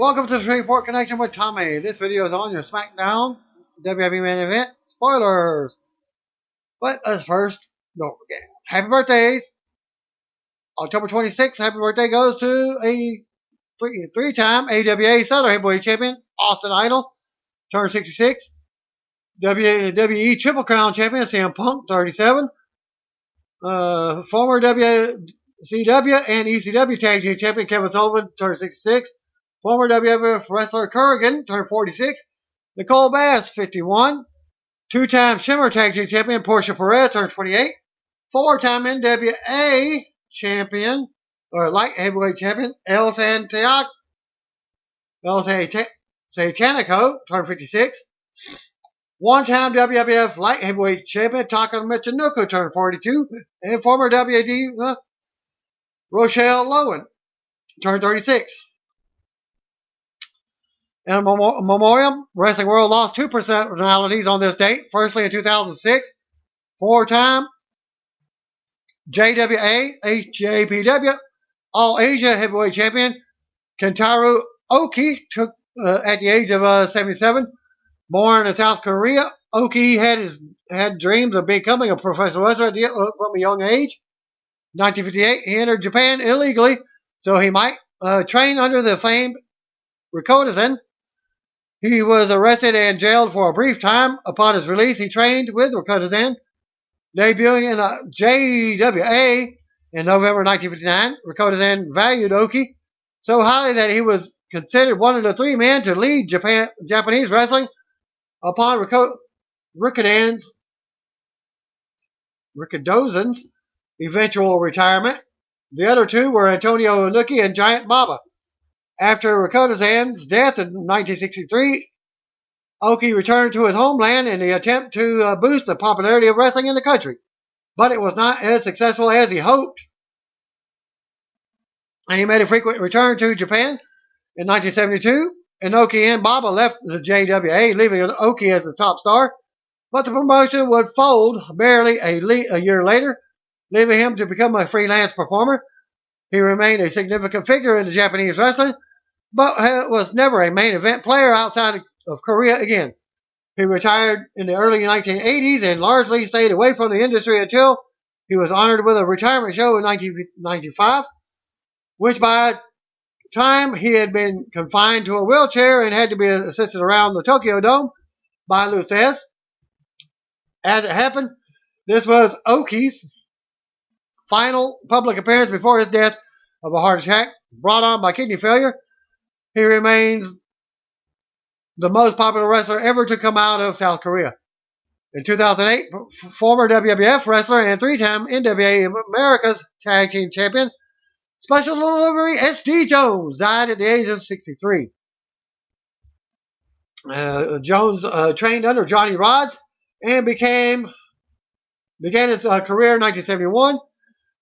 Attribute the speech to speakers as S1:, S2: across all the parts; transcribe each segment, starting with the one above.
S1: Welcome to the Report Connection with Tommy. This video is on your SmackDown WWE main event spoilers. But as first, don't forget, happy birthdays. October 26th, happy birthday goes to a three-time AWA Southern Heavyweight Champion, Austin Idol, turned 66. WWE Triple Crown Champion, CM Punk, 37. Former WCW and ECW Tag Team Champion, Kevin Sullivan, turned 66. Former WWF wrestler Kurgan, turned 46. Nicole Bass, 51. Two-time Shimmer Tag Team Champion Portia Perez, turned 28. Four-time NWA Champion, or Light Heavyweight Champion, El Satanico, turned 56. One-time WWF Light Heavyweight Champion Taka Michinoku, turned 42. And former WD Rochelle Lowen, turned 36. In memoriam, Wrestling World lost two personalities on this date. Firstly, in 2006, four-time JWA, HJPW, All Asia Heavyweight Champion Kentaro Oki took at the age of 77. Born in South Korea, Oki had dreams of becoming a professional wrestler from a young age. 1958, he entered Japan illegally so he might train under the famed Rikodazen. He was arrested and jailed for a brief time. Upon his release, he trained with Rikodazen, debuting in JWA in November 1959. Rikodazen valued Oki so highly that he was considered one of the three men to lead Japanese wrestling. Upon Rikodazen's eventual retirement, the other two were Antonio Inoki and Giant Baba. After Rikodazen's death in 1963, Oki returned to his homeland in the attempt to boost the popularity of wrestling in the country, but it was not as successful as he hoped. And he made a frequent return to Japan. In 1972, Inoki and Baba left the JWA, leaving Oki as the top star, but the promotion would fold barely a year later, leaving him to become a freelance performer. He remained a significant figure in the Japanese wrestling, but was never a main event player outside of Korea again. He retired in the early 1980s and largely stayed away from the industry until he was honored with a retirement show in 1995, which by time he had been confined to a wheelchair and had to be assisted around the Tokyo Dome by Luthez. As it happened, this was Oki's final public appearance before his death of a heart attack brought on by kidney failure. He remains the most popular wrestler ever to come out of South Korea. In 2008, former WWF wrestler and three-time NWA America's Tag Team Champion, Special Delivery S.D. Jones, died at the age of 63. Jones trained under Johnny Rodz and began his career in 1971.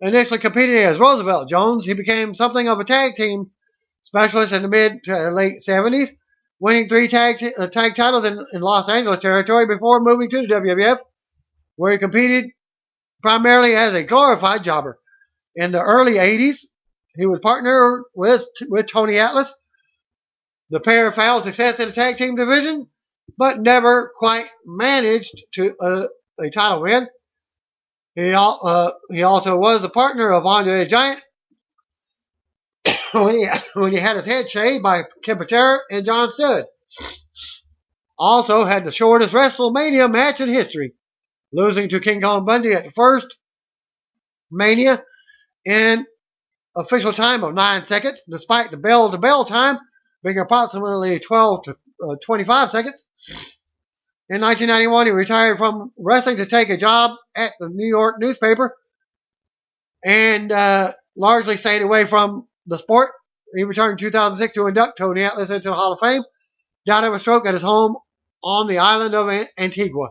S1: Initially competing as Roosevelt Jones, he became something of a tag team specialist in the mid to late 70s, winning three tag titles in Los Angeles territory before moving to the WWF, where he competed primarily as a glorified jobber. In the early 80s, he was partnered with Tony Atlas. The pair found success in the tag team division, but never quite managed to a title win. He also was the partner of Andre the Giant when he had his head shaved by Ken Patera and John Studd. Also had the shortest WrestleMania match in history, losing to King Kong Bundy at the first Mania in official time of 9 seconds, despite the bell-to-bell time being approximately 12 to 25 seconds. In 1991, he retired from wrestling to take a job at the New York newspaper and largely stayed away from the sport. He returned in 2006 to induct Tony Atlas into the Hall of Fame, died of a stroke at his home on the island of Antigua.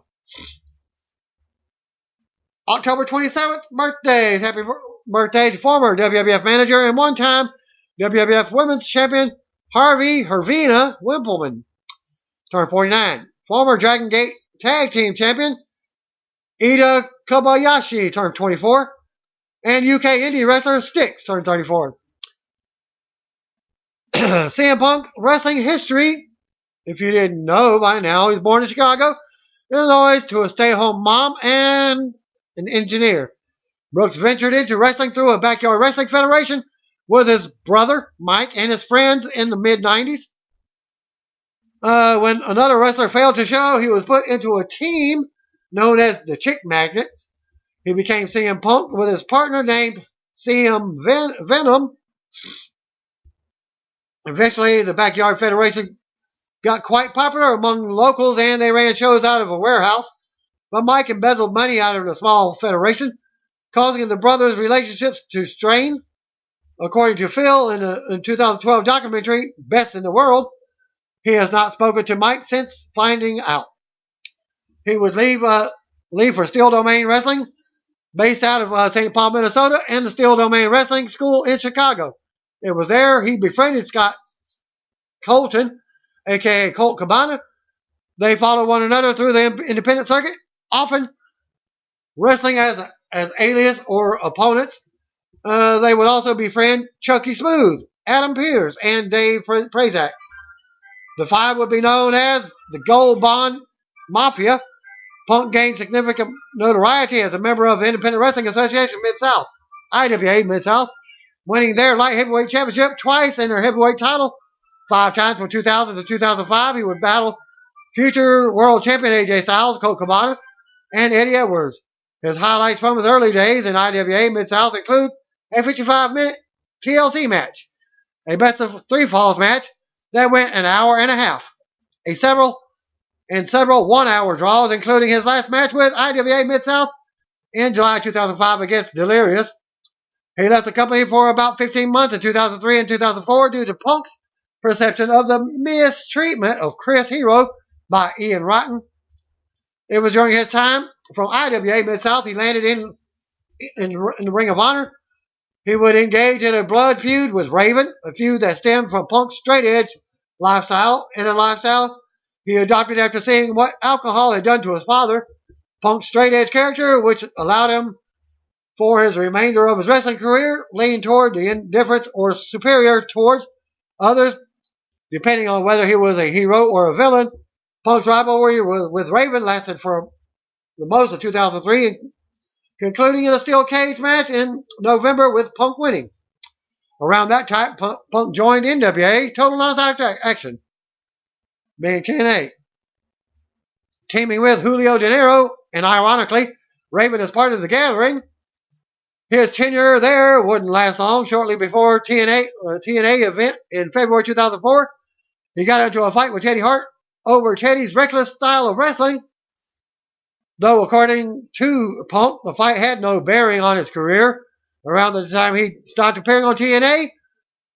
S1: October 27th, birthdays. Happy birthday to former WWF manager and one-time WWF Women's Champion Hervina Wimpleman, turned 49. Former Dragon Gate Tag Team Champion Ida Kobayashi, turned 24. And UK indie wrestler Styx, turned 34. CM Punk wrestling history. If you didn't know by now, he was born in Chicago, Illinois, to a stay-at-home mom and an engineer. Brooks ventured into wrestling through a backyard wrestling federation with his brother, Mike, and his friends in the mid-90s. When another wrestler failed to show, he was put into a team known as the Chick Magnets. He became CM Punk with his partner named CM Venom. Eventually, the Backyard Federation got quite popular among locals, and they ran shows out of a warehouse. But Mike embezzled money out of the small federation, causing the brothers' relationships to strain. According to Phil in the 2012 documentary, Best in the World, he has not spoken to Mike since finding out. He would leave for Steel Domain Wrestling, based out of St. Paul, Minnesota, and the Steel Domain Wrestling School in Chicago. It was there he befriended Scott Colton, a.k.a. Colt Cabana. They followed one another through the independent circuit, often wrestling as alias or opponents. They would also befriend Chucky Smooth, Adam Pearce, and Dave Prazak. The five would be known as the Gold Bond Mafia. Punk gained significant notoriety as a member of the Independent Wrestling Association Mid-South, IWA Mid-South, winning their light heavyweight championship twice and their heavyweight title 5 times from 2000 to 2005. He would battle future world champion AJ Styles, Colt Cabana, and Eddie Edwards. His highlights from his early days in IWA Mid-South include a 55-minute TLC match, a best-of-3 falls match that went an hour and a half, several 1-hour draws, including his last match with IWA Mid-South in July 2005 against Delirious. He left the company for about 15 months in 2003 and 2004 due to Punk's perception of the mistreatment of Chris Hero by Ian Rotten. It was during his time from IWA Mid-South he landed in the Ring of Honor. He would engage in a blood feud with Raven, a feud that stemmed from Punk's straight-edge lifestyle, and a lifestyle he adopted after seeing what alcohol had done to his father. Punk's straight-edge character, which allowed him for his remainder of his wrestling career, lean toward the indifference or superior towards others, depending on whether he was a hero or a villain. Punk's rivalry with Raven lasted for the most of 2003, concluding in a steel cage match in November with Punk winning. Around that time, Punk joined NWA, Total Nonstop Action, being TNA, teaming with Julio De Niro, and ironically, Raven as part of the Gathering. His tenure there wouldn't last long. Shortly before TNA event in February 2004, he got into a fight with Teddy Hart over Teddy's reckless style of wrestling. Though, according to Punk, the fight had no bearing on his career. Around the time he stopped appearing on TNA,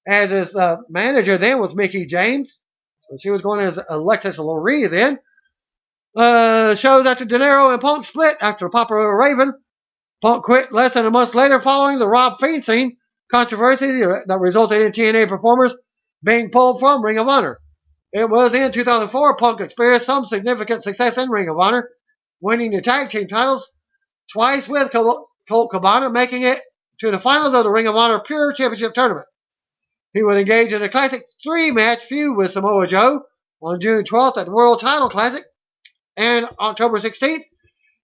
S1: as his manager then was Mickie James. So she was going as Alexis Lurie then. Shows after De Niro and Punk split after popular Raven. Punk quit less than a month later following the Rob Feinstein controversy that resulted in TNA performers being pulled from Ring of Honor. It was in 2004 Punk experienced some significant success in Ring of Honor, winning the tag team titles twice with Colt Cabana, making it to the finals of the Ring of Honor Pure Championship Tournament. He would engage in a classic 3-match feud with Samoa Joe on June 12th at the World Title Classic and October 16th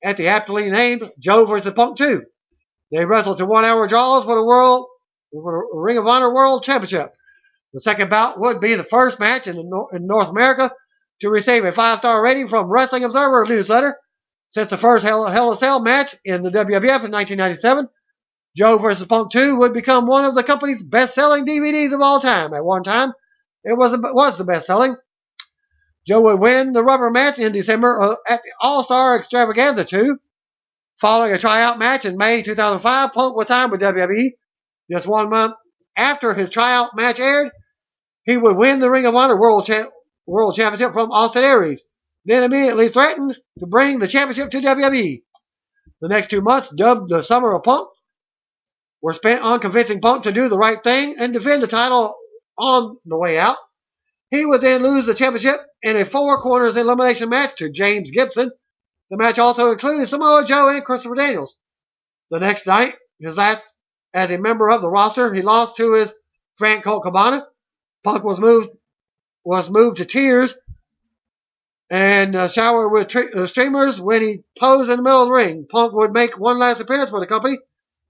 S1: at the aptly named Joe vs. Punk 2. They wrestled to 1-hour draws for the Ring of Honor World Championship. The second bout would be the first match in North America to receive a 5-star rating from Wrestling Observer newsletter. Since the first Hell in a Cell match in the WWF in 1997, Joe vs. Punk 2 would become one of the company's best-selling DVDs of all time. At one time, it was the best-selling. Joe would win the rubber match in December at the All-Star Extravaganza 2. Following a tryout match in May 2005, Punk was signed with WWE. Just 1 month after his tryout match aired, he would win the Ring of Honor World Championship from Austin Aries, then immediately threatened to bring the championship to WWE. The next 2 months, dubbed the Summer of Punk, were spent on convincing Punk to do the right thing and defend the title on the way out. He would then lose the championship in a 4 corners elimination match to James Gibson. The match also included Samoa Joe and Christopher Daniels. The next night, his last as a member of the roster, he lost to his friend Colt Cabana. Punk was moved to tears and showered with streamers when he posed in the middle of the ring. Punk would make one last appearance for the company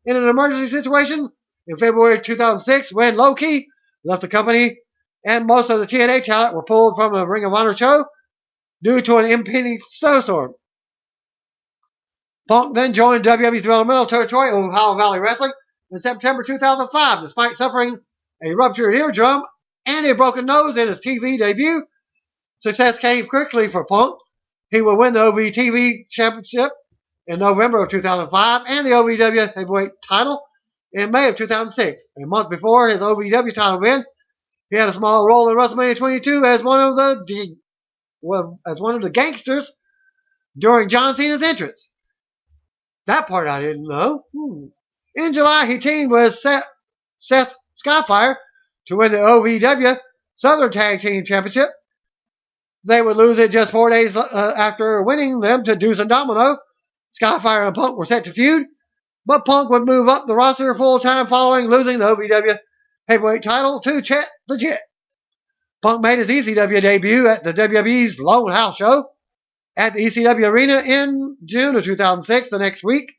S1: in an emergency situation in February 2006 when Low-Ki left the company and most of the TNA talent were pulled from the Ring of Honor show due to an impending snowstorm. Punk then joined WWE's developmental territory, Ohio Valley Wrestling, in September 2005, despite suffering a ruptured eardrum and a broken nose in his TV debut. Success came quickly for Punk. He would win the OVTV Championship in November of 2005 and the OVW Heavyweight title in May of 2006. A month before his OVW title win, he had a small role in WrestleMania 22 as one of the gangsters during John Cena's entrance. That part I didn't know. In July, he teamed with Seth Skyfire to win the OVW Southern Tag Team Championship. They would lose it just 4 days after winning them to Deuce and Domino. Skyfire and Punk were set to feud, but Punk would move up the roster full-time following losing the OVW Heavyweight title to Chet the Jet. Punk made his ECW debut at the WWE's Lone House Show at the ECW Arena in June of 2006. The next week,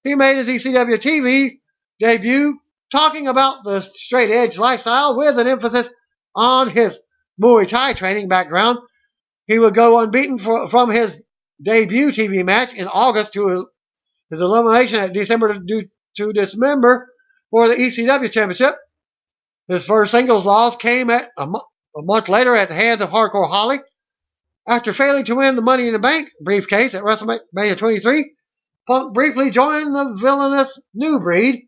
S1: he made his ECW TV debut, talking about the straight-edge lifestyle with an emphasis on his Muay Thai training background. He would go unbeaten from his debut TV match in August to his elimination at December to dismember for the ECW Championship. His first singles loss came at a month later at the hands of Hardcore Holly. After failing to win the Money in the Bank briefcase at WrestleMania 23, Punk briefly joined the villainous New Breed.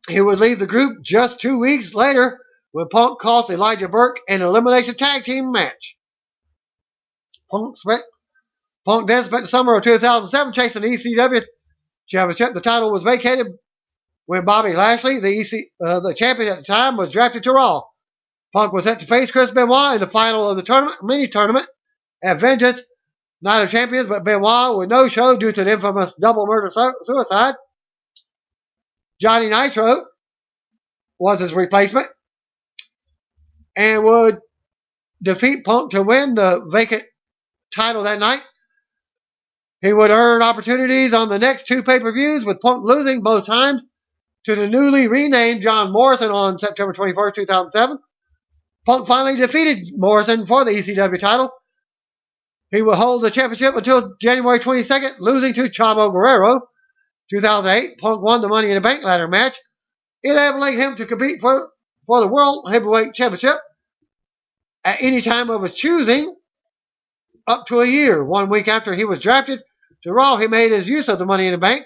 S1: He would leave the group just 2 weeks later when Punk cost Elijah Burke an elimination tag team match. Punk then spent the summer of 2007 chasing the ECW Championship. The title was vacated when Bobby Lashley, the champion at the time, was drafted to Raw. Punk was set to face Chris Benoit in the final of the mini-tournament at Vengeance Night of Champions, but Benoit would no-show due to the infamous double murder suicide. Johnny Nitro was his replacement and would defeat Punk to win the vacant title that night. He would earn opportunities on the next two pay-per-views, with Punk losing both times to the newly renamed John Morrison on September 21st, 2007. Punk finally defeated Morrison for the ECW title. He would hold the championship until January 22nd, losing to Chavo Guerrero. 2008, Punk won the Money in the Bank ladder match, enabling him to compete for the World Heavyweight Championship at any time of his choosing, up to a year. 1 week after he was drafted to Raw, he made his use of the Money in the Bank,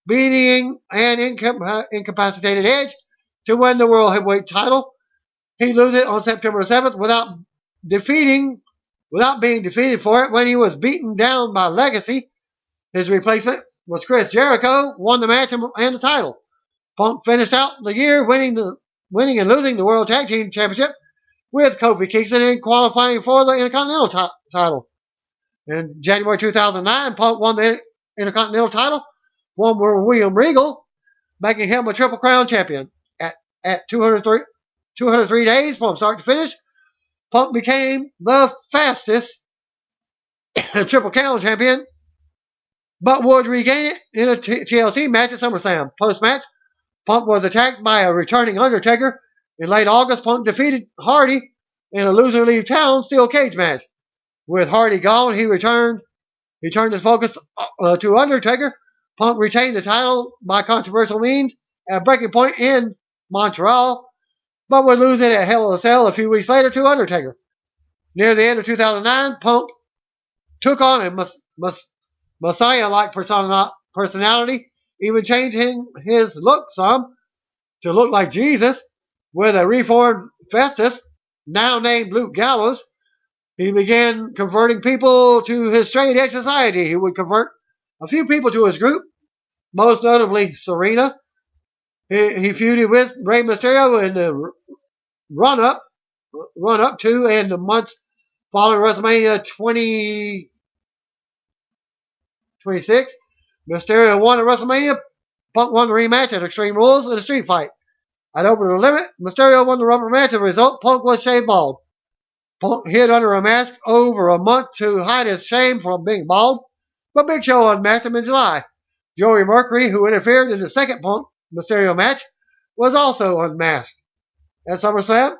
S1: beating an incapacitated Edge to win the World Heavyweight title. He lost it on September 7th without being defeated for it when he was beaten down by Legacy. His replacement was Chris Jericho, won the match and the title. Punk finished out the year winning and losing the World Tag Team Championship with Kofi Kingston and qualifying for the Intercontinental title. In January 2009, Punk won the Intercontinental title from William Regal, making him a Triple Crown champion. At 203 days from start to finish, Punk became the fastest Triple Crown champion, but would regain it in a TLC match at SummerSlam. Post-match, Punk was attacked by a returning Undertaker. In late August, Punk defeated Hardy in a loser leave town steel cage match. With Hardy gone, he turned his focus to Undertaker. Punk retained the title by controversial means at Breaking Point in Montreal, but would lose it at Hell in a Cell a few weeks later to Undertaker. Near the end of 2009, Punk took on a Messiah-like personality, even changing his look some to look like Jesus, with a reformed Festus, now named Luke Gallows. He began converting people to his straight-edge society. He would convert a few people to his group, most notably Serena. He feuded with Rey Mysterio in the run-up to and the months following WrestleMania 26. Mysterio won at WrestleMania. Punk won the rematch at Extreme Rules in a street fight. At Over the Limit, Mysterio won the rubber match. As a result, Punk was shaved bald. Punk hid under a mask over a month to hide his shame from being bald, but Big Show unmasked him in July. Joey Mercury, who interfered in the second Punk Mysterio match, was also unmasked. At SummerSlam,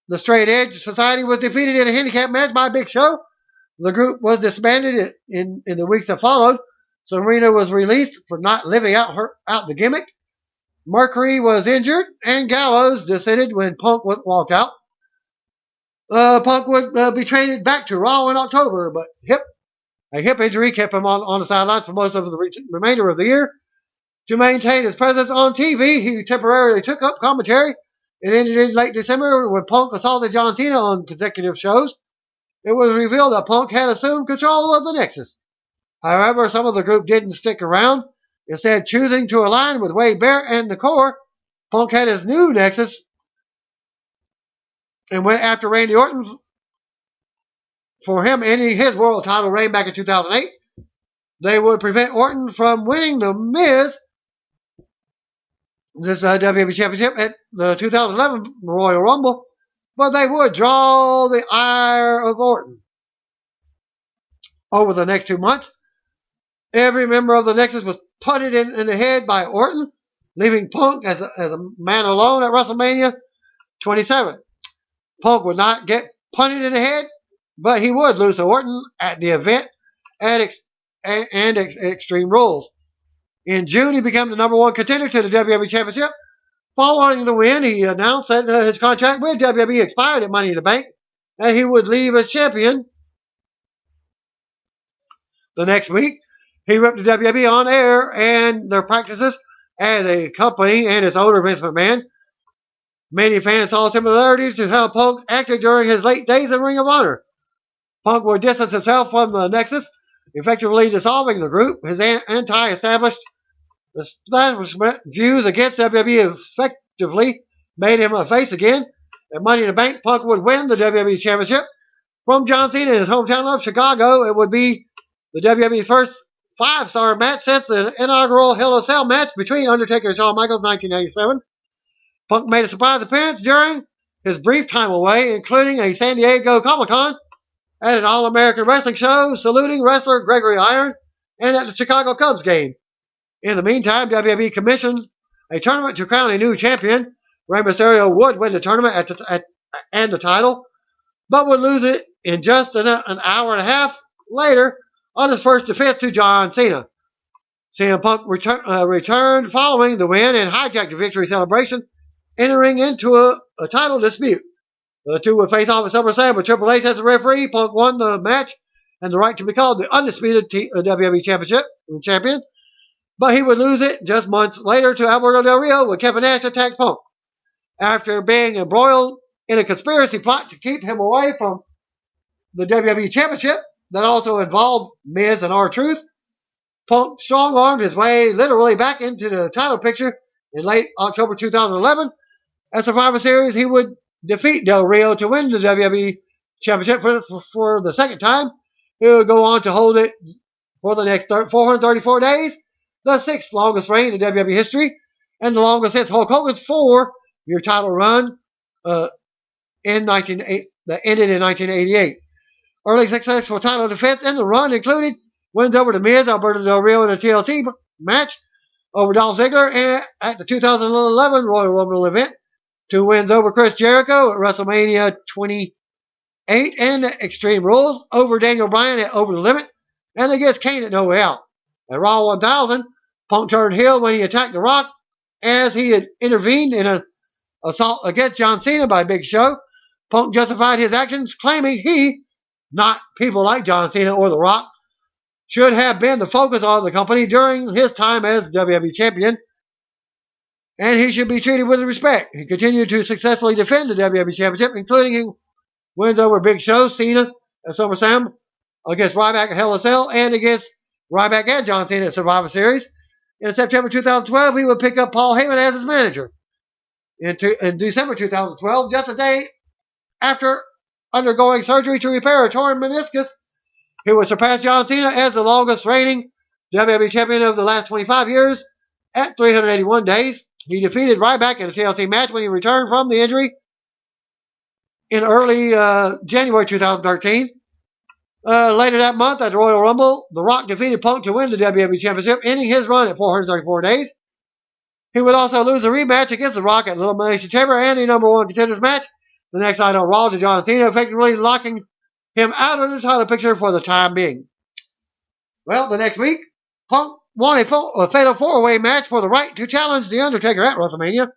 S1: the Straight Edge Society was defeated in a handicap match by Big Show. The group was disbanded in the weeks that followed. Serena was released for not living out the gimmick. Mercury was injured, and Gallows dissented when Punk walked out. Punk would be traded back to Raw in October, but a hip injury kept him on the sidelines for most of the remainder of the year. To maintain his presence on TV, he temporarily took up commentary. It ended in late December when Punk assaulted John Cena on consecutive shows. It was revealed that Punk had assumed control of the Nexus. However, some of the group didn't stick around. Instead, choosing to align with Wade Barrett and the Core, Punk had his new Nexus and went after Randy Orton for him ending his world title reign back in 2008. They would prevent Orton from winning the Miz, this WWE Championship, at the 2011 Royal Rumble, but they would draw the ire of Orton. Over the next 2 months, every member of the Nexus was punted in the head by Orton, leaving Punk as a man alone at WrestleMania 27. Punk would not get punted in the head, but he would lose to Orton at the event and Extreme Rules. In June, he became the number one contender to the WWE Championship. Following the win, he announced that his contract with WWE expired at Money in the Bank, and he would leave as champion. The next week, he ripped the WWE on air and their practices as a company and its owner, Vince McMahon. Many fans saw similarities to how Punk acted during his late days in Ring of Honor. Punk would distance himself from the Nexus, effectively dissolving the group. His anti-establishment views against WWE effectively made him a face again. At Money in the Bank, Punk would win the WWE Championship from John Cena in his hometown of Chicago. It would be the WWE's first 5-star match since the inaugural Hell in a Cell match between Undertaker and Shawn Michaels in 1987. Punk made a surprise appearance during his brief time away, including a San Diego Comic-Con, at an All-American Wrestling show, saluting wrestler Gregory Iron, and at the Chicago Cubs game. In the meantime, WWE commissioned a tournament to crown a new champion. Rey Mysterio would win the tournament and the title, but would lose it in just an hour and a half later on his first defense to John Cena. CM Punk returned following the win and hijacked the victory celebration, entering into a title dispute. The two would face off at SummerSlam with Triple H as the referee. Punk won the match and the right to be called the undisputed WWE champion, but he would lose it just months later to Alberto Del Rio when Kevin Nash attacked Punk. After being embroiled in a conspiracy plot to keep him away from the WWE Championship that also involved Miz and R-Truth, Punk strong-armed his way literally back into the title picture in late October 2011. At Survivor Series, he would defeat Del Rio to win the WWE Championship for the second time. He would go on to hold it for the next 434 days, the sixth longest reign in WWE history, and the longest since Hulk Hogan's 4-year title run that ended in 1988. Early successful title defense in the run included wins over The Miz, Alberto Del Rio in a TLC match, over Dolph Ziggler at the 2011 Royal Rumble event, 2 wins over Chris Jericho at WrestleMania 28 and Extreme Rules, over Daniel Bryan at Over the Limit, and against Kane at No Way Out. At Raw 1000, Punk turned heel when he attacked The Rock, as he had intervened in an assault against John Cena by Big Show. Punk justified his actions, claiming he, not people like John Cena or The Rock, should have been the focus of the company during his time as WWE Champion, and he should be treated with respect. He continued to successfully defend the WWE Championship, including wins over Big Show, Cena at SummerSlam, against Ryback at Hell in a Cell, and against Ryback and John Cena at Survivor Series. In September 2012, he would pick up Paul Heyman as his manager. In December 2012, just a day after undergoing surgery to repair a torn meniscus, he would surpass John Cena as the longest reigning WWE Champion of the last 25 years at 381 days. He defeated Ryback in a TLC match when he returned from the injury in early January 2013. Later that month at the Royal Rumble, The Rock defeated Punk to win the WWE Championship, ending his run at 434 days. He would also lose a rematch against The Rock at the Elimination Chamber and a number one contenders match the next night on Raw to John Cena, effectively locking him out of the title picture for the time being. Well, the next week, Punk won a fatal four-way match for the right to challenge The Undertaker at WrestleMania,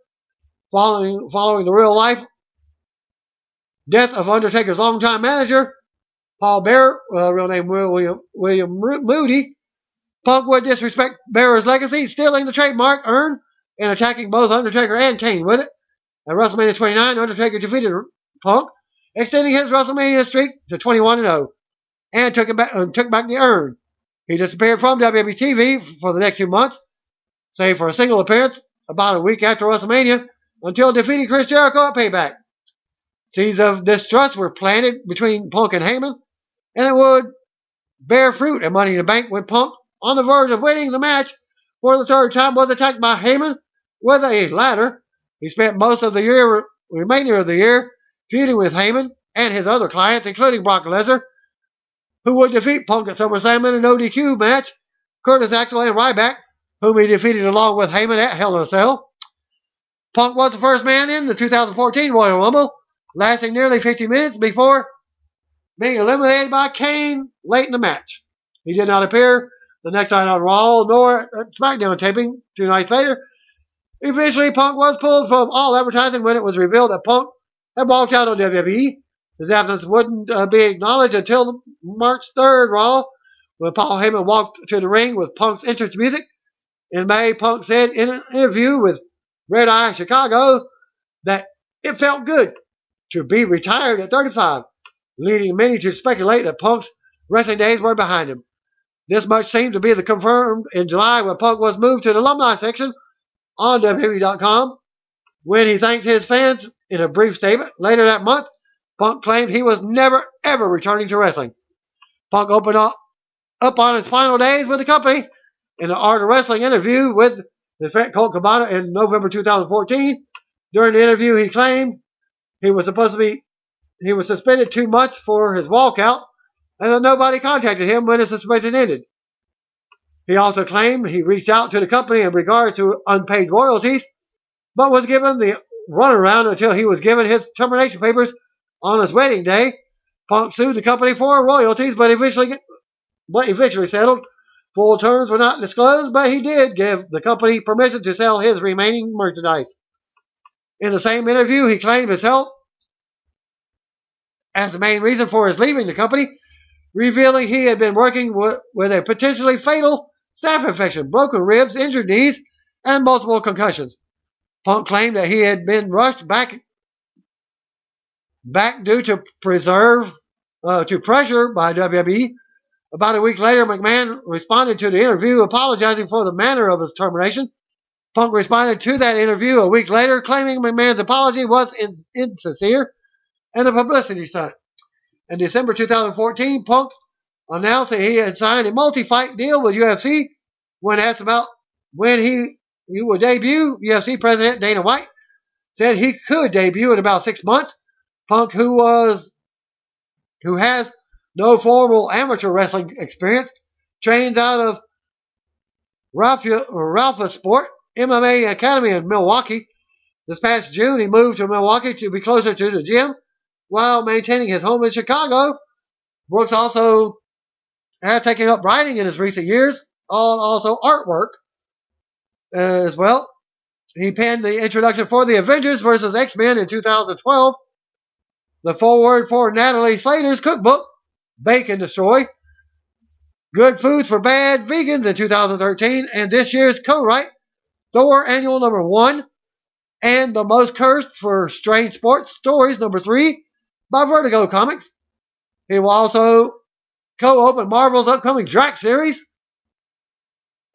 S1: following the real-life death of Undertaker's longtime manager, Paul Bearer, real name William Moody. Punk would disrespect Bearer's legacy, stealing the trademark earned and attacking both Undertaker and Kane with it. At WrestleMania 29, Undertaker defeated Punk, extending his WrestleMania streak to 21-0, and took back the urn. He disappeared from WWE TV for the next 2 months, save for a single appearance about a week after WrestleMania, until defeating Chris Jericho at Payback. Seeds of distrust were planted between Punk and Heyman, and it would bear fruit at Money in the Bank when Punk, on the verge of winning the match for the third time, was attacked by Heyman with a ladder. He spent most of the remainder of the year feuding with Heyman and his other clients, including Brock Lesnar, who would defeat Punk at SummerSlam in an ODQ match, Curtis Axel and Ryback, whom he defeated along with Heyman at Hell in a Cell. Punk was the first man in the 2014 Royal Rumble, lasting nearly 50 minutes before being eliminated by Kane late in the match. He did not appear the next night on Raw nor at SmackDown taping 2 nights later. Eventually, Punk was pulled from all advertising when it was revealed that Punk had walked out on WWE. His absence wouldn't be acknowledged until March 3rd Raw, when Paul Heyman walked to the ring with Punk's entrance music. In May, Punk said in an interview with Red Eye Chicago that it felt good to be retired at 35, leading many to speculate that Punk's wrestling days were behind him. This much seemed to be confirmed in July when Punk was moved to the alumni section on WWE.com, when he thanked his fans in a brief statement. Later that month, Punk claimed he was never, ever returning to wrestling. Punk opened up on his final days with the company in an Art of Wrestling interview with his friend Colt Cabana in November 2014. During the interview, he claimed he was suspended 2 months for his walkout and that nobody contacted him when his suspension ended. He also claimed he reached out to the company in regards to unpaid royalties, but was given the runaround until he was given his termination papers on his wedding day. Punk sued the company for royalties, but eventually settled. Full terms were not disclosed, but he did give the company permission to sell his remaining merchandise. In the same interview, he claimed his health as the main reason for his leaving the company, revealing he had been working with a potentially fatal staph infection, broken ribs, injured knees, and multiple concussions. Punk claimed that he had been rushed back due to pressure by WWE. About a week later, McMahon responded to the interview, apologizing for the manner of his termination. Punk responded to that interview a week later, claiming McMahon's apology was insincere and a publicity stunt. In December 2014, Punk announced that he had signed a multi-fight deal with UFC. When asked about when he would debut, UFC President Dana White said he could debut in about 6 months. Punk, who has no formal amateur wrestling experience, trains out of Ralpha Sport MMA Academy in Milwaukee. This past June, he moved to Milwaukee to be closer to the gym while maintaining his home in Chicago. Brooks also has taken up writing in his recent years, also artwork as well. He penned the introduction for the Avengers vs. X-Men in 2012, the foreword for Natalie Slater's cookbook, Bake and Destroy, Good Foods for Bad Vegans in 2013, and this year's co-write, Thor Annual number 1, and The Most Cursed for Strange Sports Stories number 3 by Vertigo Comics. He will also co-open Marvel's upcoming Drax series,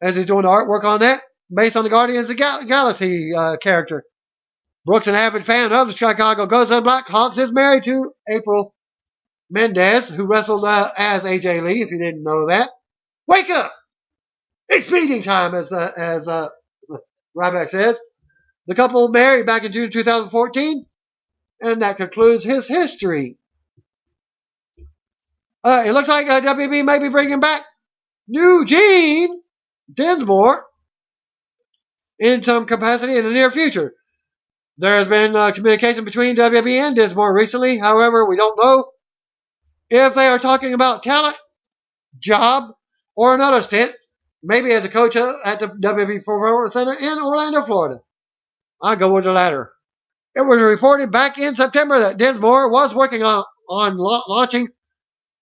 S1: as he's doing the artwork on that, based on the Guardians of the Galaxy character. Brooks, an avid fan of the Chicago Ghosts and Blackhawks, is married to April Mendez, who wrestled as AJ Lee, if you didn't know that. Wake up! It's feeding time, as Ryback says. The couple married back in June 2014, and that concludes his history. It looks like WB may be bringing back Eugene Dinsmore in some capacity in the near future. There has been communication between WB and Dinsmore recently. However, we don't know if they are talking about talent, job, or another stint, maybe as a coach at the WB Performance Center in Orlando, Florida. I go with the latter. It was reported back in September that Dinsmore was working on launching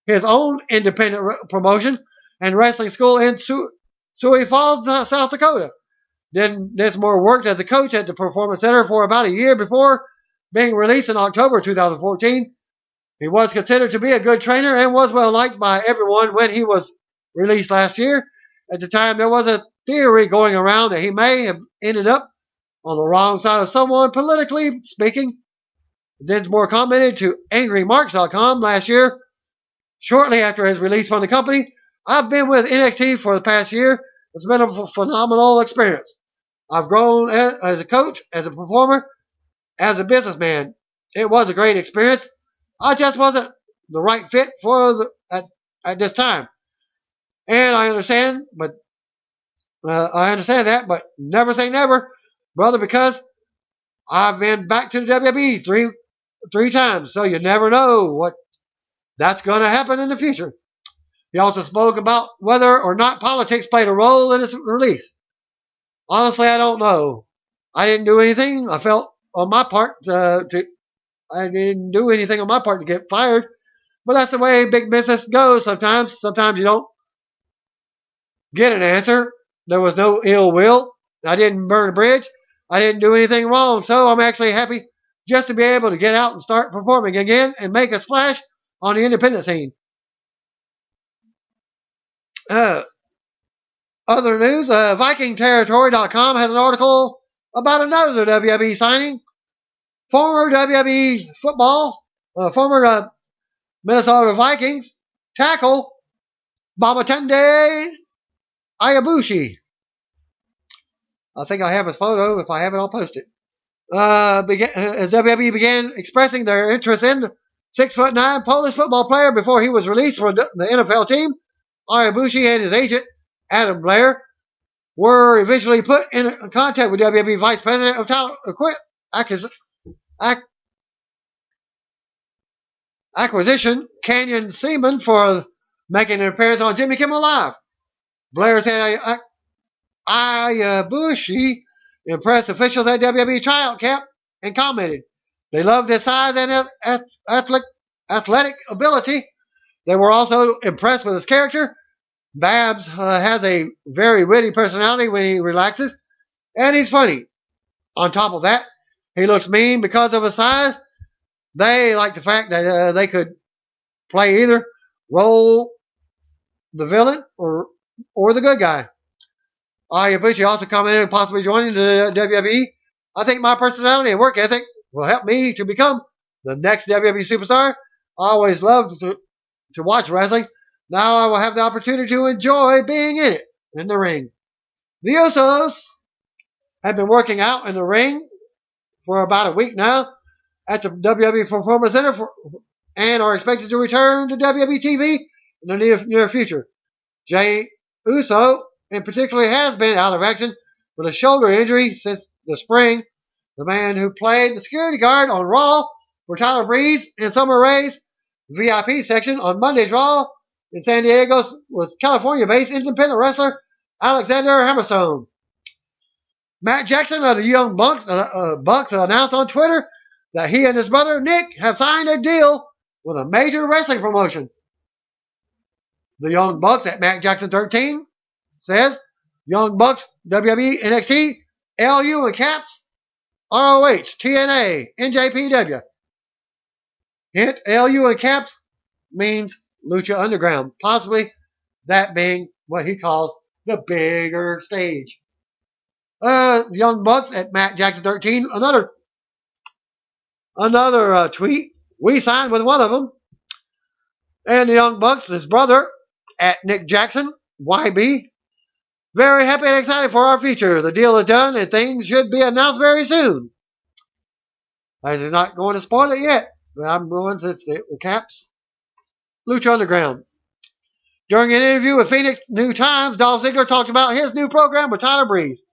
S1: his own independent promotion and wrestling school in Sioux Falls, South Dakota. Then Dinsmore worked as a coach at the Performance Center for about a year before being released in October 2014. He was considered to be a good trainer and was well liked by everyone when he was released last year. At the time, there was a theory going around that he may have ended up on the wrong side of someone, politically speaking. Dinsmore commented to angrymarks.com last year, shortly after his release from the company, "I've been with NXT for the past year. It's been a phenomenal experience. I've grown as a coach, as a performer, as a businessman. It was a great experience. I just wasn't the right fit for at this time. And I understand that, but never say never, brother, because I've been back to the WWE three times, so you never know what that's going to happen in the future." He also spoke about whether or not politics played a role in his release. "Honestly, I don't know. I didn't do anything. I felt on my part I didn't do anything on my part to get fired, but that's the way big business goes sometimes. Sometimes you don't get an answer. There was no ill will. I didn't burn a bridge. I didn't do anything wrong, so I'm actually happy just to be able to get out and start performing again and make a splash on the independent scene." Other news, VikingTerritory.com has an article about another WWE signing. Former WWE former Minnesota Vikings tackle Babatunde Ayabushi. I think I have his photo. If I have it, I'll post it. As WWE began expressing their interest in the 6'9" Polish football player before he was released from the NFL team, Ayabushi and his agent, Adam Blair, were eventually put in contact with WWE Vice President of Talent Acquisition, Canyon Seaman, for making an appearance on Jimmy Kimmel Live. Blair said Ayabushi impressed officials at WWE tryout camp and commented, "They loved his size and athletic ability. They were also impressed with his character. Babs has a very witty personality when he relaxes, and he's funny. On top of that, he looks mean because of his size. They like the fact that they could play either role, the villain or the good guy." Ayabushi also commented on possibly joining the WWE. "I think my personality and work ethic will help me to become the next WWE superstar. I always loved to watch wrestling. Now I will have the opportunity to enjoy being in it, in the ring." The Usos have been working out in the ring for about a week now at the WWE Performance Center and are expected to return to WWE TV in the near future. Jey Uso, in particular, has been out of action with a shoulder injury since the spring. The man who played the security guard on Raw for Tyler Breeze in Summer Rae's VIP section on Monday's Raw in San Diego was California-based independent wrestler Alexander Hammerstone. Matt Jackson of the Young Bucks announced on Twitter that he and his brother Nick have signed a deal with a major wrestling promotion. The Young Bucks at Matt Jackson 13 says, "Young Bucks, WWE, NXT, LU and Caps, ROH, TNA, NJPW. Hint, LU and Caps means Lucha Underground, possibly that being what he calls the bigger stage." Young Bucks at Matt Jackson 13, another tweet. "We signed with one of them." And the Young Bucks, his brother at Nick Jackson, YB, Very happy and excited for our future. The deal is done and things should be announced very soon. He's not going to spoil it yet. I'm going to the caps. Lucha Underground. During an interview with Phoenix New Times, Dolph Ziggler talked about his new program with Tyler Breeze.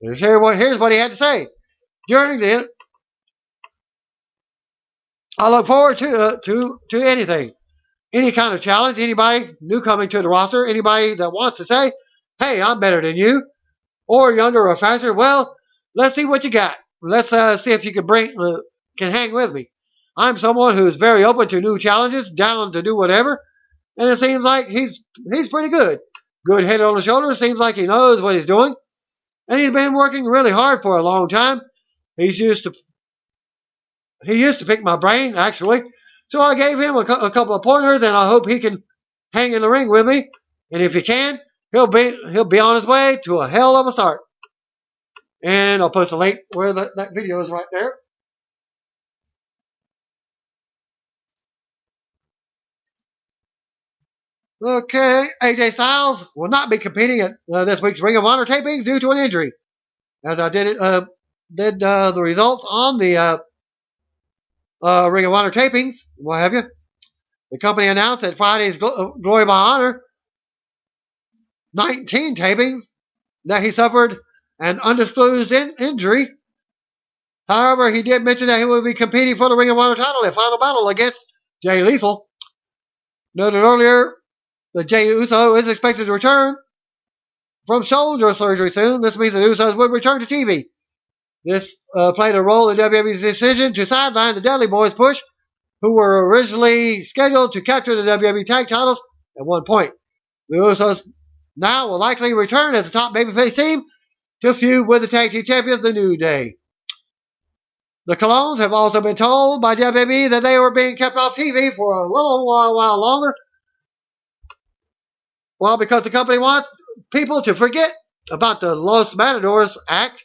S1: Here's what he had to say. During the I look forward to anything. Any kind of challenge, anybody new coming to the roster, anybody that wants to say, hey, I'm better than you, or younger or faster, well, let's see what you got. Let's see if you can hang with me. I'm someone who's very open to new challenges, down to do whatever, and it seems like he's pretty good. Good head on the shoulder, seems like he knows what he's doing, and he's been working really hard for a long time. He used to pick my brain, actually, so I gave him a couple of pointers, and I hope he can hang in the ring with me, and if he can, he'll be on his way to a hell of a start. And I'll post a link where that video is right there. Okay, AJ Styles will not be competing at this week's Ring of Honor tapings due to an injury. As I did the results on the Ring of Honor tapings, what have you. The company announced at Friday's Glory by Honor 19 tapings that he suffered an undisclosed injury. However, he did mention that he will be competing for the Ring of Honor title in Final Battle against Jay Lethal. Noted earlier, the Jey Uso is expected to return from shoulder surgery soon. This means the Usos would return to TV. This played a role in WWE's decision to sideline the Dudley Boys push, who were originally scheduled to capture the WWE tag titles at one point. The Usos now will likely return as a top babyface team to feud with the tag team champions, The New Day. The Colognes have also been told by WWE that they were being kept off TV for a little while longer. Well, because the company wants people to forget about the Los Matadors act.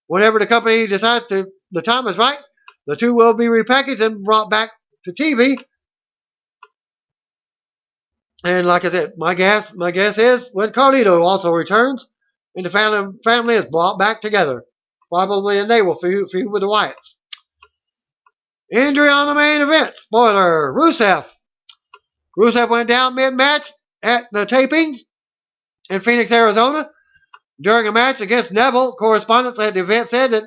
S1: Whenever the company decides the time is right, the two will be repackaged and brought back to TV. And like I said, my guess is when Carlito also returns and the family is brought back together. Probably, and they will feud with the Wyatts. Injury on the main event. Spoiler, Rusev. Rusev went down mid-match at the tapings in Phoenix, Arizona. During a match against Neville, correspondents at the event said that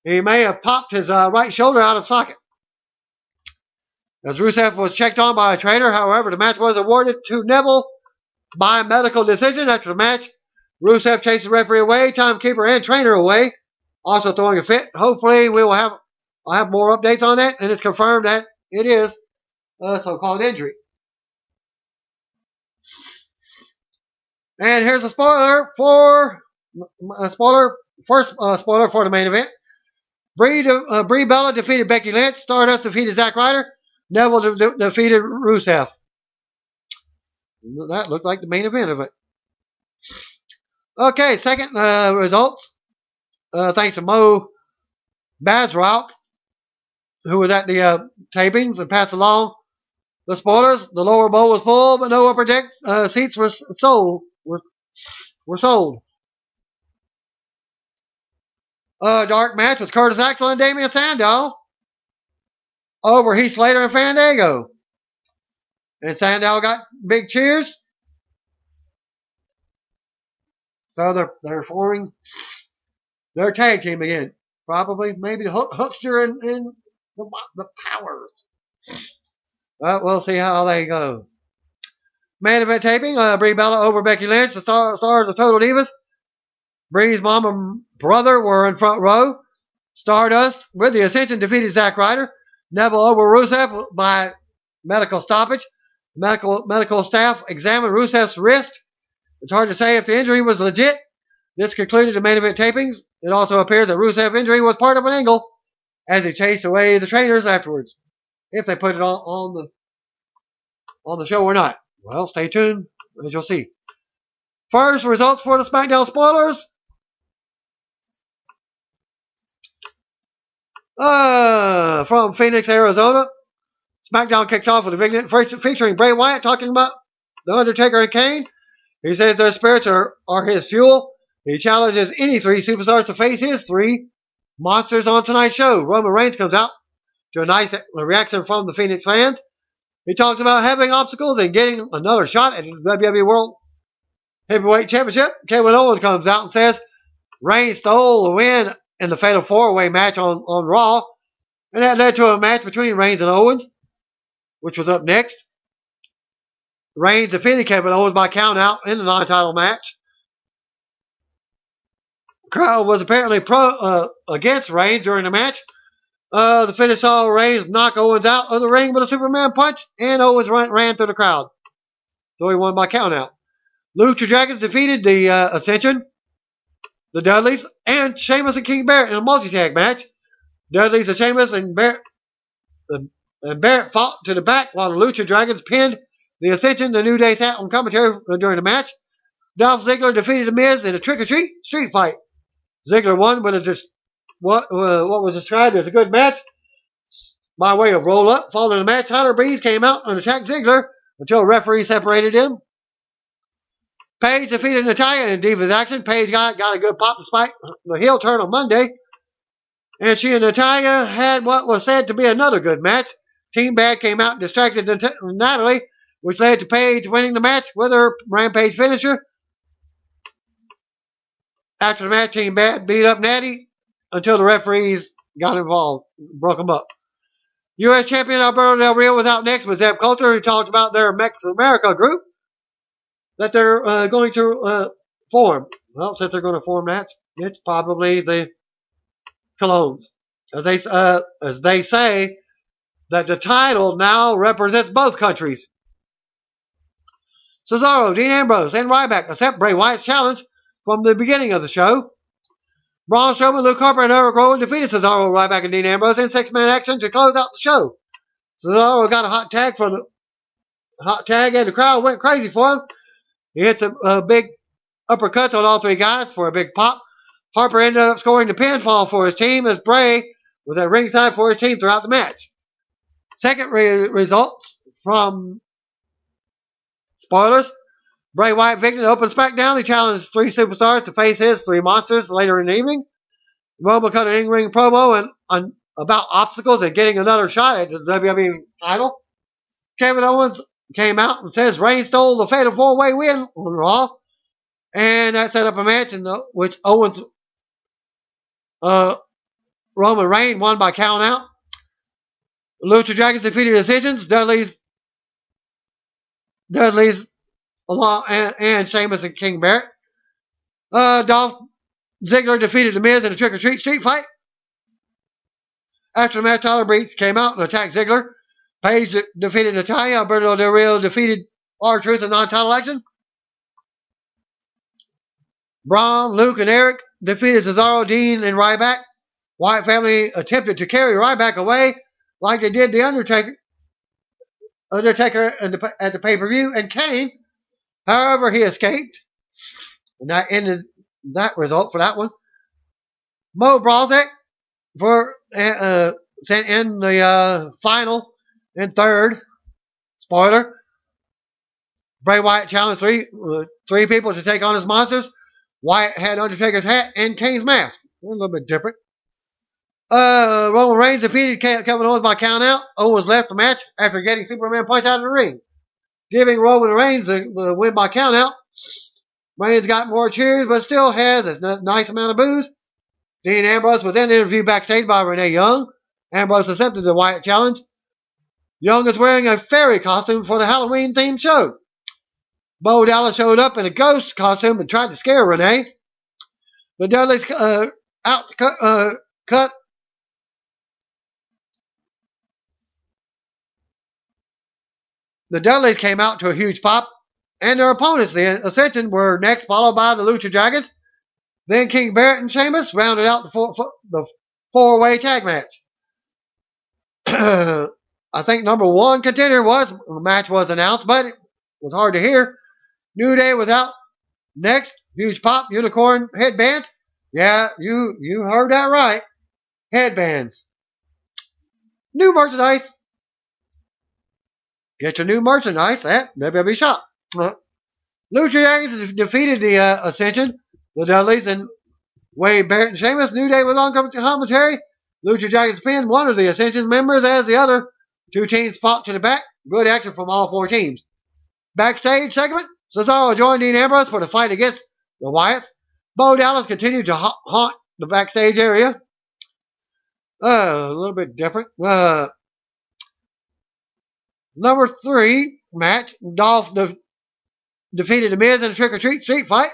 S1: he may have popped his right shoulder out of socket. As Rusev was checked on by a trainer, however, the match was awarded to Neville by medical decision. After the match, Rusev chased the referee away, timekeeper and trainer away, also throwing a fit. Hopefully, I'll have more updates on that, and it's confirmed that it is a so-called injury. And here's a spoiler for the main event. Brie Bella defeated Becky Lynch. Stardust defeated Zack Ryder. Neville defeated Rusev. That looked like the main event of it. Okay, second results. Thanks to Mo Bazrock, who was at the tapings and passed along the spoilers. The lower bowl was full, but no upper deck seats were sold. Dark match was Curtis Axel and Damian Sandow over Heath Slater and Fandango. And Sandow got big cheers. So they're forming their tag team again. Probably, maybe Hookster and the Powers. We'll see how they go. Main event taping, Brie Bella over Becky Lynch. The stars of Total Divas. Brie's mom and brother were in front row. Stardust with the Ascension defeated Zack Ryder. Neville over Rusev by medical stoppage. Medical staff examined Rusev's wrist. It's hard to say if the injury was legit. This concluded the main event tapings. It also appears that Rusev's injury was part of an angle as he chased away the trainers afterwards. If they put it on the show or not. Well, stay tuned, as you'll see. First, results for the SmackDown spoilers. From Phoenix, Arizona. SmackDown kicked off with a vignette featuring Bray Wyatt talking about The Undertaker and Kane. He says their spirits are his fuel. He challenges any three superstars to face his three monsters on tonight's show. Roman Reigns comes out to a nice reaction from the Phoenix fans. He talks about having obstacles and getting another shot at the WWE World Heavyweight Championship. Kevin Owens comes out and says Reigns stole the win in the Fatal 4-Way match on Raw, and that led to a match between Reigns and Owens, which was up next. Reigns defeated Kevin Owens by countout in the non-title match. The crowd was apparently against Reigns during the match. The finish saw Reigns knock Owens out of the ring with a Superman punch, and Owens ran through the crowd. So he won by countout. Lucha Dragons defeated the Ascension, the Dudleys, and Sheamus and King Barrett in a multi-tag match. Dudleys and Sheamus and Barrett fought to the back while the Lucha Dragons pinned the Ascension. The New Day sat on commentary during the match. Dolph Ziggler defeated The Miz in a trick-or-treat street fight. Ziggler won with what was described as a good match by way of roll-up. Following the match, Tyler Breeze came out and attacked Ziggler until referees separated him. Paige defeated Natalya in Divas action. Paige got a good pop despite the heel turn on Monday. And she and Natalya had what was said to be another good match. Team Bad came out and distracted Natalie, which led to Paige winning the match with her Rampage finisher. After the match, Team Bad beat up Natty until the referees got involved, broke them up. U.S. champion Alberto Del Rio was out next with Zeb Coulter, who talked about their Mex America group that they're going to form. Well, since they're going to form that, it's probably the Colognes. As they say, that the title now represents both countries. Cesaro, Dean Ambrose, and Ryback accept Bray Wyatt's challenge from the beginning of the show. Braun Strowman, Luke Harper, and Eric Rowan defeated Cesaro, Ryback, and Dean Ambrose in six-man action to close out the show. Cesaro got a hot tag and the crowd went crazy for him. He hits a big uppercuts on all three guys for a big pop. Harper ended up scoring the pinfall for his team as Bray was at ringside for his team throughout the match. Second results from spoilers. Bray Wyatt victory to open SmackDown. He challenged three superstars to face his three monsters later in the evening. Roman cut an in-ring promo about obstacles and getting another shot at the WWE title. Kevin Owens came out and says Reigns stole the Fatal 4-Way win on Raw. And that set up a match in which Owens, Roman Reigns won by count out. Lucha Dragons defeated Decisions. Dudley's and Sheamus and King Barrett. Dolph Ziggler defeated The Miz in a trick-or-treat street fight. After the match, Tyler Breeze came out and attacked Ziggler. Paige defeated Natalya. Alberto Del Rio defeated R-Truth in non-title action. Braun, Luke, and Eric defeated Cesaro, Dean, and Ryback. Wyatt family attempted to carry Ryback away like they did the Undertaker at the pay-per-view, and Kane. However, he escaped. And that ended that result for that one. Mo Brazek sent in the final and third. Spoiler. Bray Wyatt challenged three people to take on his monsters. Wyatt had Undertaker's hat and Kane's mask. A little bit different. Roman Reigns defeated Kevin Owens by countout. Owens left the match after getting Superman punched out of the ring, giving Roman Reigns the win by countout. Reigns got more cheers, but still has a nice amount of boos. Dean Ambrose was then interviewed backstage by Renee Young. Ambrose accepted the Wyatt challenge. Young is wearing a fairy costume for the Halloween-themed show. Bo Dallas showed up in a ghost costume and tried to scare Renee. The Dudleys cut The Dudleys came out to a huge pop, and their opponents, the Ascension, were next, followed by the Lucha Dragons. Then King Barrett and Sheamus rounded out the four-way tag match. I think number one contender match was announced, but it was hard to hear. New Day was out next. Huge pop, unicorn headbands. Yeah, you heard that right. Headbands. New merchandise. Get your new merchandise at WWE Shop. Lucha Dragons defeated the Ascension, the Dudleys, and Wade Barrett and Sheamus. New Day was on commentary. Lucha Dragons pinned one of the Ascension members as the other two teams fought to the back. Good action from all four teams. Backstage segment, Cesaro joined Dean Ambrose for the fight against the Wyatts. Bo Dallas continued to haunt the backstage area. A little bit different. Number 3 match, Dolph defeated The Miz in a trick-or-treat street fight.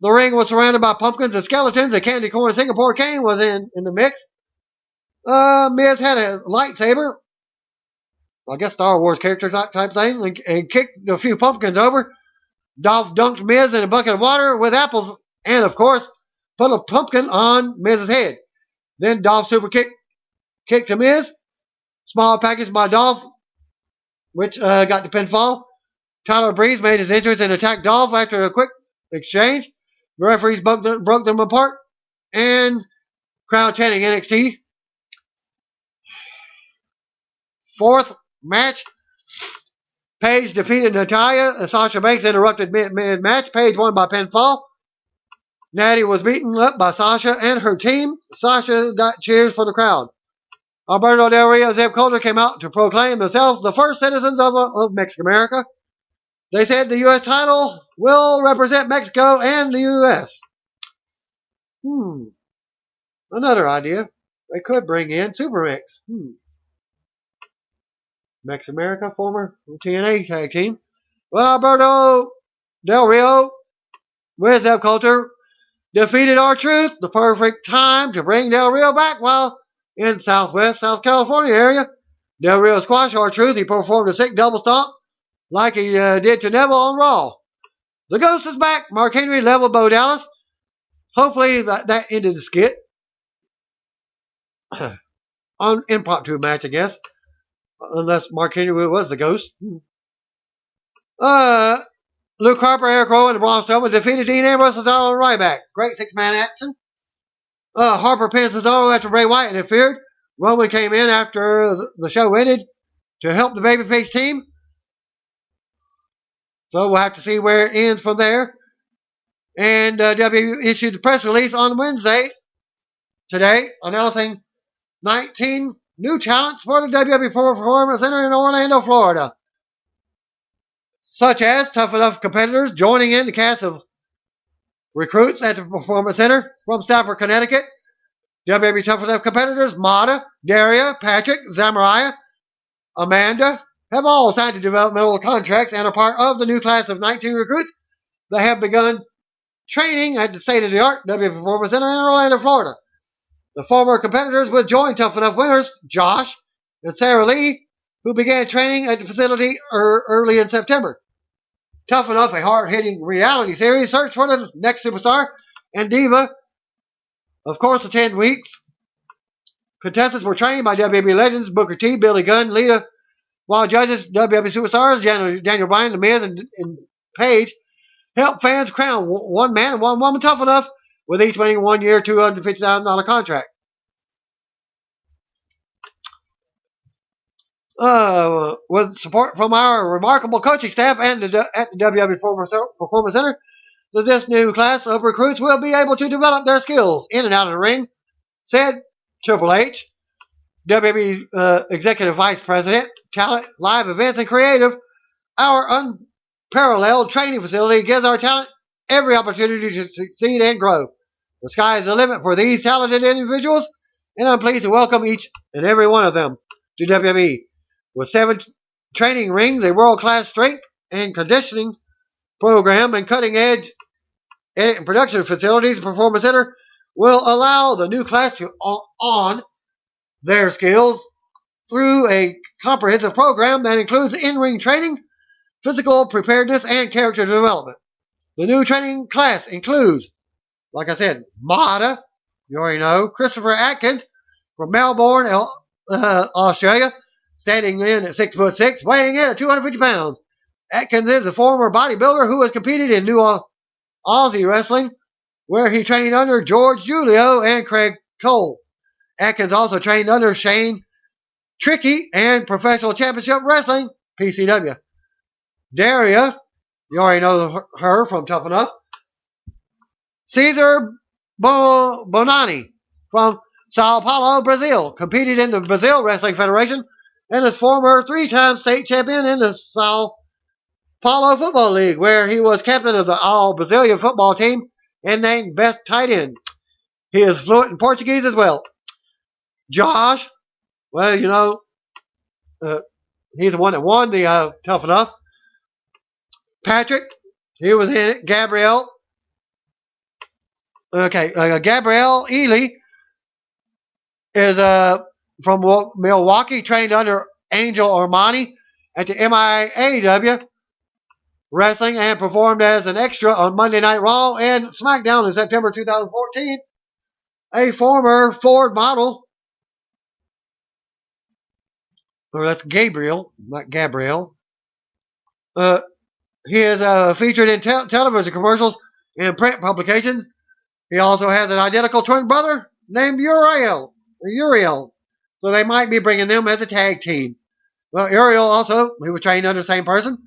S1: The ring was surrounded by pumpkins and skeletons. A candy corn Singapore cane was in the mix. Miz had a lightsaber, I guess Star Wars character type thing, and kicked a few pumpkins over. Dolph dunked Miz in a bucket of water with apples and, of course, put a pumpkin on Miz's head. Then Dolph super kicked to Miz. Small package by Dolph, which got the pinfall. Tyler Breeze made his entrance and attacked Dolph after a quick exchange. The referees broke them apart, and crowd chanting NXT. 4th match, Paige defeated Natalya. Sasha Banks interrupted mid-match. Paige won by pinfall. Natty was beaten up by Sasha and her team. Sasha got cheers for the crowd. Alberto Del Rio and Zeb Coulter came out to proclaim themselves the first citizens of Mexican America. They said the U.S. title will represent Mexico and the U.S. Another idea. They could bring in Supermix. Mex America, former TNA tag team. Well, Alberto Del Rio with Zeb Coulter defeated R-Truth. The perfect time to bring Del Rio back while in Southwest South California area. Del Rio squashed R-Truth. He performed a sick double stomp like he did to Neville on Raw. The Ghost is back. Mark Henry leveled Bo Dallas. Hopefully that ended the skit. On impromptu match, I guess. Unless Mark Henry was the Ghost. Luke Harper, Eric Rowan, and Braun Strowman defeated Dean Ambrose, Cesaro, and Ryback. Great 6-man action. Harper pinned Cesaro after Bray Wyatt interfered. Roman came in after the show ended to help the babyface team. So we'll have to see where it ends from there. And WWE issued a press release on Wednesday today announcing 19 new talents for the WWE Performance Center in Orlando, Florida. Such as tough enough competitors joining in the cast of recruits at the Performance Center from Stafford, Connecticut. WWE tough enough competitors Mata, Daria, Patrick, Zamaria, Amanda have all signed to developmental contracts and are part of the new class of 19 recruits that have begun training at the state-of-the-art WWE Performance Center in Orlando, Florida. The former competitors will join Tough Enough winners Josh and Sarah Lee, who began training at the facility early in September. Tough Enough, a hard-hitting reality series, search for the next superstar and diva. Of course, for 10 weeks, contestants were trained by WWE legends Booker T, Billy Gunn, Lita, while judges WWE superstars Daniel Bryan, The Miz, and Paige helped fans crown one man and one woman tough enough, with each winning 1 year, $250,000 contract. With support from our remarkable coaching staff and at the WWE Performance Center, this new class of recruits will be able to develop their skills in and out of the ring, said Triple H, WWE Executive Vice President, Talent, Live Events, and Creative. Our unparalleled training facility gives our talent every opportunity to succeed and grow. The sky is the limit for these talented individuals, and I'm pleased to welcome each and every one of them to WWE. With 7 training rings, a world-class strength and conditioning program, and cutting-edge edit and production facilities, the Performance Center will allow the new class to on their skills through a comprehensive program that includes in-ring training, physical preparedness, and character development. The new training class includes, like I said, Mata, you already know, Christopher Atkins from Melbourne, Australia, standing in at 6'6", weighing in at 250 pounds. Atkins is a former bodybuilder who has competed in New Aussie Wrestling, where he trained under George Julio and Craig Cole. Atkins also trained under Shane Tricky and Professional Championship Wrestling, PCW. Daria You already know her from Tough Enough. Cesar Bonani from Sao Paulo, Brazil. Competed in the Brazil Wrestling Federation and is former 3-time state champion in the Sao Paulo Football League, where he was captain of the all-Brazilian football team and named best tight end. He is fluent in Portuguese as well. Josh, well, he's the one that won the Tough Enough. Patrick, he was in it. Gabrielle Ely is from Milwaukee, trained under Angel Armani at the MIAW Wrestling and performed as an extra on Monday Night Raw and SmackDown in September 2014. A former Ford model, or that's Gabriel, not Gabrielle. He is featured in television commercials and print publications. He also has an identical twin brother named Uriel. So they might be bringing them as a tag team. Well, Uriel also, he was trained under the same person.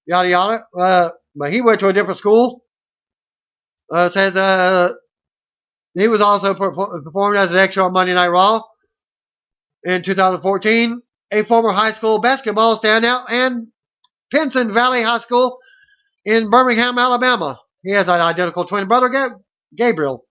S1: Yada yada. But he went to a different school. Says he was also performed as an extra on Monday Night Raw in 2014. A former high school basketball standout and Pinson Valley High School in Birmingham, Alabama. He has an identical twin brother, Gabriel.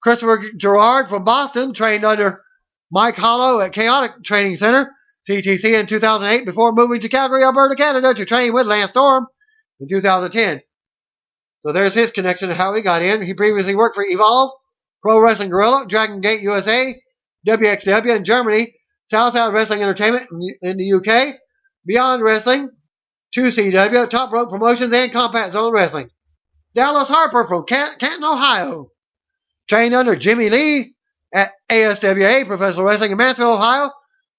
S1: Christopher Gerard from Boston, trained under Mike Hollow at Chaotic Training Center, CTC, in 2008 before moving to Calgary, Alberta, Canada to train with Lance Storm in 2010. So there's his connection to how he got in. He previously worked for Evolve, Pro Wrestling Guerrilla, Dragon Gate USA, WXW in Germany, Southside Wrestling Entertainment in the UK, Beyond Wrestling, 2CW, Top Rope Promotions, and Combat Zone Wrestling. Dallas Harper from Canton, Ohio, trained under Jimmy Lee at ASWA Professional Wrestling in Mansfield, Ohio.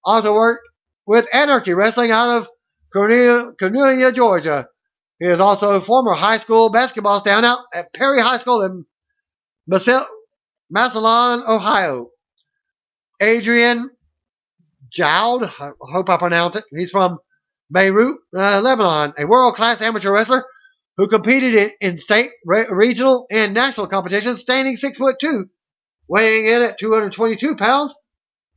S1: Also worked with Anarchy Wrestling out of Cornelia, Georgia. He is also a former high school basketball standout at Perry High School in Massillon, Ohio. Adrian Joud, I hope I pronounce it. He's from Beirut, Lebanon, a world-class amateur wrestler who competed in state, regional, and national competitions, standing 6'2", weighing in at 222 pounds.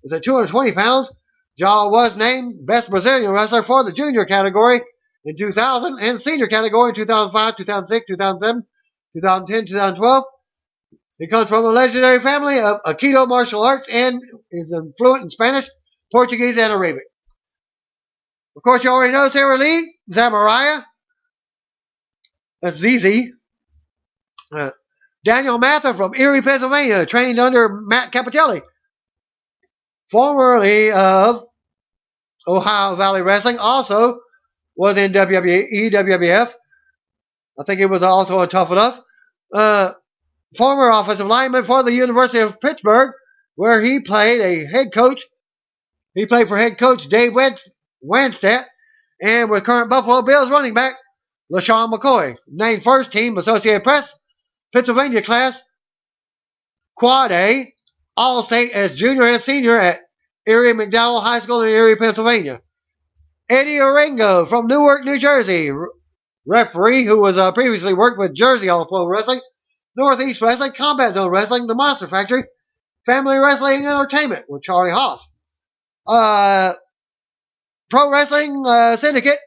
S1: Is at 220 pounds. Joud was named Best Brazilian Wrestler for the junior category in 2000 and senior category in 2005, 2006, 2007, 2010, 2012. He comes from a legendary family of Aikido martial arts and is fluent in Spanish, Portuguese, and Arabic. Of course, you already know Sarah Lee, Zamariah. That's ZZ. Daniel Mather from Erie, Pennsylvania, trained under Matt Capitelli, formerly of Ohio Valley Wrestling, also was in WWE, WWF. I think he was also on Tough Enough. Former offensive lineman for the University of Pittsburgh, where he played a head coach. He played for head coach Dave Wanstead, and with current Buffalo Bills running back LaShawn McCoy. Named first team Associated Press, Pennsylvania class, Quad A, All-State as junior and senior at Erie McDowell High School in Erie, Pennsylvania. Eddie Orengo from Newark, New Jersey, referee who was previously worked with Jersey All Pro Wrestling, Northeast Wrestling, Combat Zone Wrestling, The Monster Factory, Family Wrestling Entertainment with Charlie Haas. Pro Wrestling Syndicate,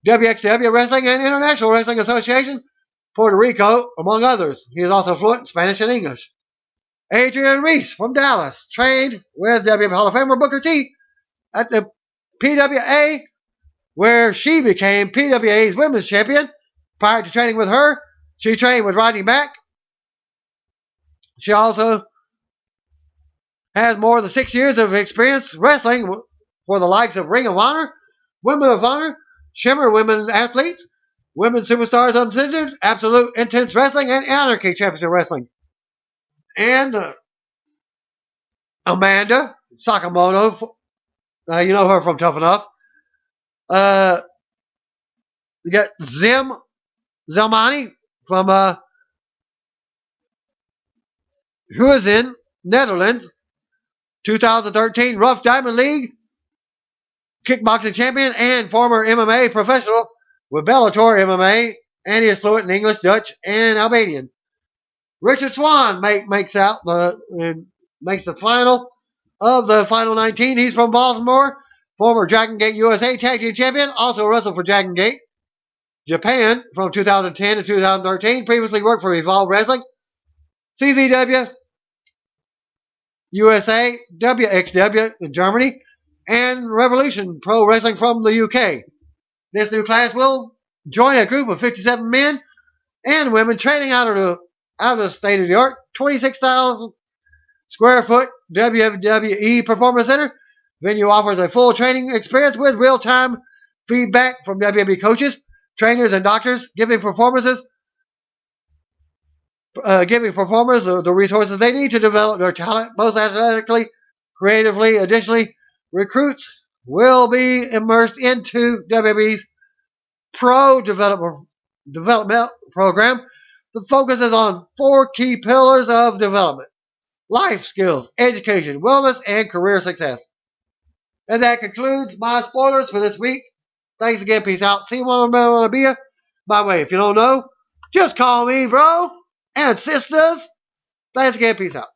S1: WXW Wrestling and International Wrestling Association, Puerto Rico, among others. He is also fluent in Spanish and English. Adrian Reese from Dallas, trained with WWE Hall of Famer Booker T at the PWA, where she became PWA's Women's Champion. Prior to training with her, she trained with Rodney Mack. She also has more than 6 years of experience wrestling for the likes of Ring of Honor, Women of Honor, Shimmer Women Athletes, Women Superstars Uncensored, Absolute Intense Wrestling, and Anarchy Championship Wrestling. And Amanda Sakamoto, you know her from Tough Enough. You got Zelmani from who is in Netherlands, 2013 Rough Diamond League kickboxing champion and former MMA professional with Bellator MMA and he is fluent in English, Dutch, and Albanian. Richard Swan makes the final of the final 19. He's from Baltimore, former Dragon Gate USA Tag Team Champion, also wrestled for Dragon Gate Japan from 2010 to 2013. Previously worked for Evolve Wrestling, CZW USA, WXW in Germany, and Revolution Pro Wrestling from the UK. This new class will join a group of 57 men and women training out of the state-of-the-art 26,000 square foot WWE Performance Center. Venue offers a full training experience with real-time feedback from WWE coaches, trainers, and doctors, giving performers the resources they need to develop their talent, both athletically, creatively. Additionally, recruits will be immersed into WWE's Pro Development Program. The focus is on 4 key pillars of development: life skills, education, wellness, and career success. And that concludes my spoilers for this week. Thanks again. Peace out. See you when I want to be you. By the way, if you don't know, just call me, bro. And sisters. Thanks again. Peace out.